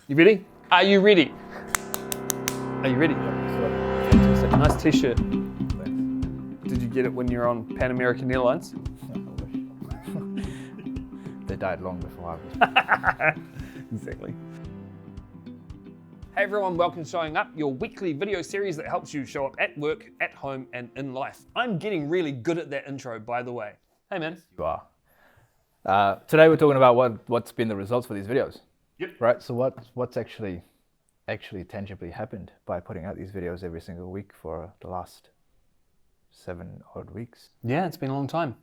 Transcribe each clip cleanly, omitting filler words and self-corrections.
You ready? Are you ready? Are you ready? Fantastic. Nice T-shirt. Thanks. Did you get it when you were on Pan American Airlines? I wish. They died long before I was. Exactly. Hey everyone, welcome to Showing Up, your weekly video series that helps you show up at work, at home, and in life. I'm getting really good at that intro, by the way. Hey man. You are. Today we're talking about what's been the results for these videos. Yep. Right. So what's actually tangibly happened by putting out these videos every single week for the last 7 odd weeks. Yeah, it's been a long time.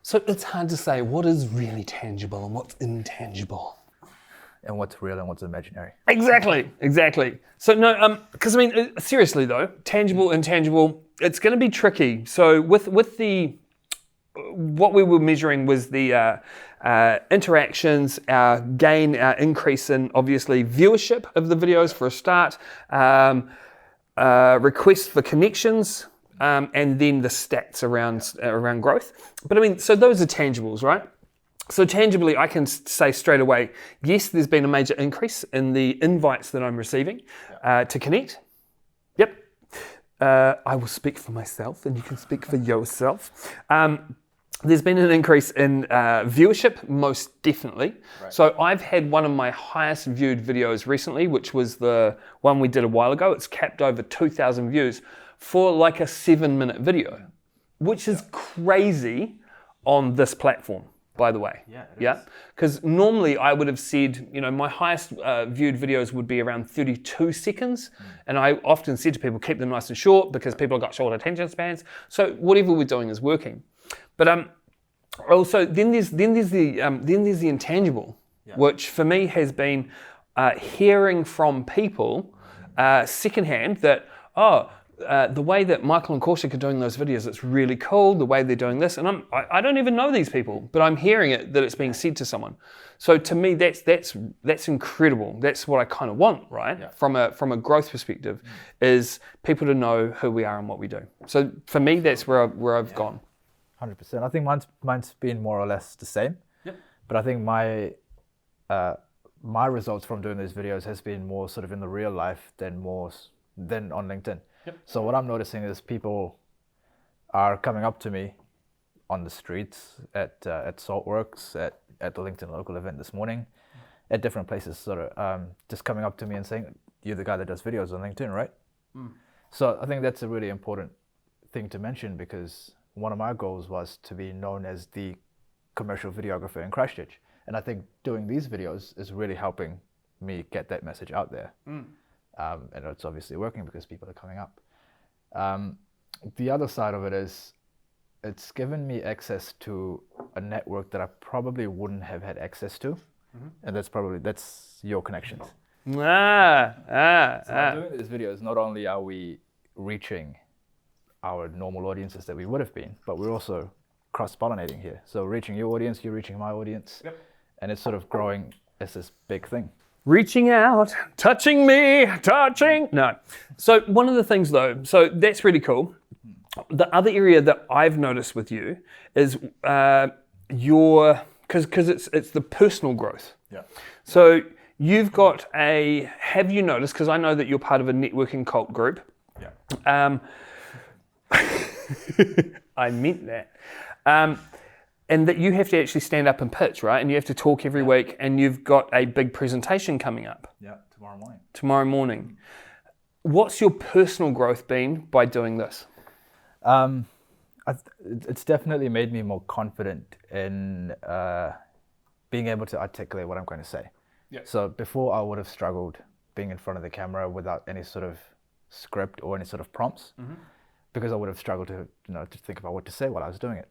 So it's hard to say what is really tangible and what's intangible. And what's real and what's imaginary. Exactly. So no, because I mean, seriously though, tangible, intangible, it's going to be tricky. So with the, what we were measuring was the interactions, our gain, our increase in obviously viewership of the videos for a start, requests for connections, and then the stats around growth. But I mean, so those are tangibles, right? So tangibly, I can say straight away, yes, there's been a major increase in the invites that I'm receiving to connect. Yep. I will speak for myself and you can speak for yourself. There's been an increase in viewership, most definitely. Right. So I've had one of my highest viewed videos recently, which was the one we did a while ago. It's capped over 2,000 views for like a 7-minute video, which is crazy on this platform. By the way, yeah, because normally I would have said, you know, my highest viewed videos would be around 32 seconds, and I often said to people, keep them nice and short because people have got short attention spans. So whatever we're doing is working. But also then there's the intangible, which for me has been hearing from people secondhand that the way that Michael and Kaushik are doing those videos, it's really cool, the way they're doing this. And I don't even know these people, but I'm hearing it that it's being said to someone. So to me, that's incredible. That's what I kind of want, right? Yeah. From a growth perspective, is people to know who we are and what we do. So for me, that's where I've gone. 100%. I think mine's been more or less the same. Yep. But I think my results from doing these videos has been more sort of in the real life than on LinkedIn. Yep. So what I'm noticing is people are coming up to me on the streets, at Saltworks, at the LinkedIn local event this morning, at different places, sort of just coming up to me and saying, "You're the guy that does videos on LinkedIn, right?" Mm. So I think that's a really important thing to mention, because one of my goals was to be known as the commercial videographer in Christchurch, and I think doing these videos is really helping me get that message out there. Mm. And it's obviously working because people are coming up. The other side of it is it's given me access to a network that I probably wouldn't have had access to. Mm-hmm. And that's your connections. So by doing these videos, not only are we reaching our normal audiences that we would have been, but we're also cross-pollinating here. So reaching your audience, you're reaching my audience. Yep. And it's sort of growing as this big thing. Reaching out, touching me, no. So one of the things though, so that's really cool. The other area that I've noticed with you is because it's the personal growth. Yeah. So you've got have you noticed, because I know that you're part of a networking cult group. Yeah. I meant that. And that you have to actually stand up and pitch, right? And you have to talk every week, and you've got a big presentation coming up. Yeah, tomorrow morning. What's your personal growth been by doing this? It's definitely made me more confident in being able to articulate what I'm going to say. Yeah. So before I would have struggled being in front of the camera without any sort of script or any sort of prompts, because I would have struggled to think about what to say while I was doing it.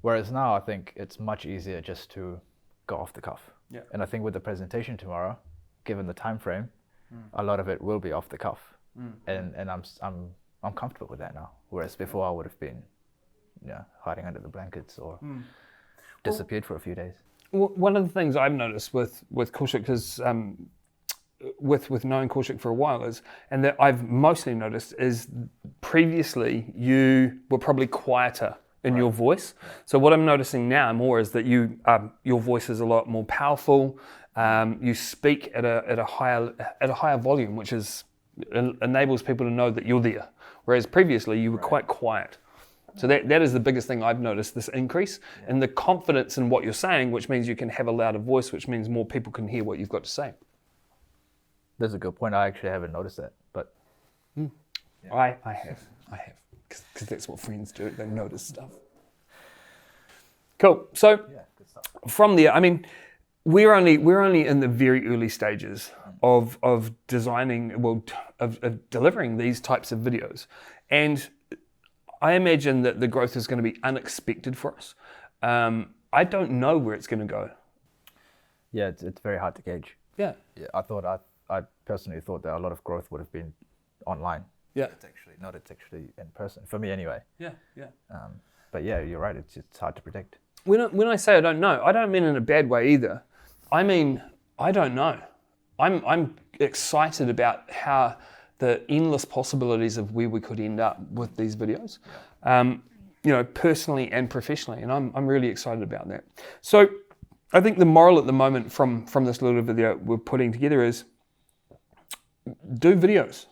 Whereas now I think it's much easier just to go off the cuff. Yeah. And I think with the presentation tomorrow, given the time frame, a lot of it will be off the cuff. And I'm comfortable with that now. Whereas before I would have been hiding under the blankets or disappeared for a few days. Well, one of the things I've noticed with Kaushik, because with knowing Kaushik for a while and that I've mostly noticed is previously you were probably quieter in your voice. So what I'm noticing now more is that your voice is a lot more powerful. You speak at a higher volume, which enables people to know that you're there. Whereas previously you were quite quiet. So that is the biggest thing I've noticed, this increase in the confidence in what you're saying, which means you can have a louder voice, which means more people can hear what you've got to say. That's a good point. I actually haven't noticed that, but I have, because that's what friends do. They notice stuff. Cool. So good stuff. from there, I mean, we're only in the very early stages of designing, of delivering these types of videos, and I imagine that the growth is going to be unexpected for us. I don't know where it's going to go. Yeah, it's very hard to gauge. Yeah. I personally thought that a lot of growth would have been online. Yeah. It's actually in person for me anyway. Yeah. But yeah, you're right. It's hard to predict. When I say I don't know, I don't mean in a bad way either. I mean, I don't know. I'm excited about how the endless possibilities of where we could end up with these videos, personally and professionally, and I'm really excited about that. So I think the moral at the moment from this little video we're putting together is do videos.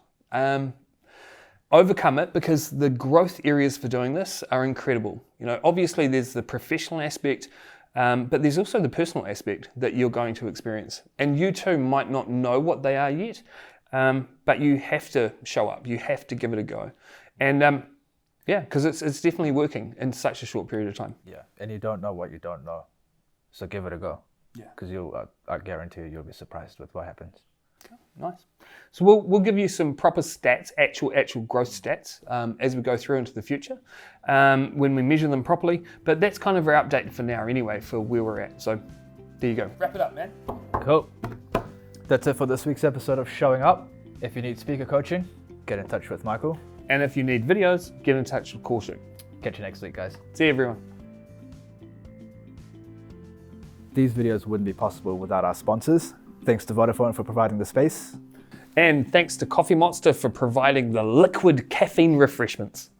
Overcome it, because the growth areas for doing this are incredible. Obviously there's the professional aspect, but there's also the personal aspect that you're going to experience. And you too might not know what they are yet, but you have to show up. You have to give it a go. And because it's definitely working in such a short period of time. Yeah, and you don't know what you don't know. So give it a go. Yeah. Because I guarantee you'll be surprised with what happens. Okay, nice. So we'll give you some proper stats, actual growth stats, as we go through into the future, when we measure them properly. But that's kind of our update for now anyway, for where we're at. So there you go. Wrap it up, man. Cool. That's it for this week's episode of Showing Up. If you need speaker coaching, get in touch with Michael. And if you need videos, get in touch with Kaushik. Catch you next week, guys. See you, everyone. These videos wouldn't be possible without our sponsors. Thanks to Vodafone for providing the space. And thanks to Coffee Monster for providing the liquid caffeine refreshments.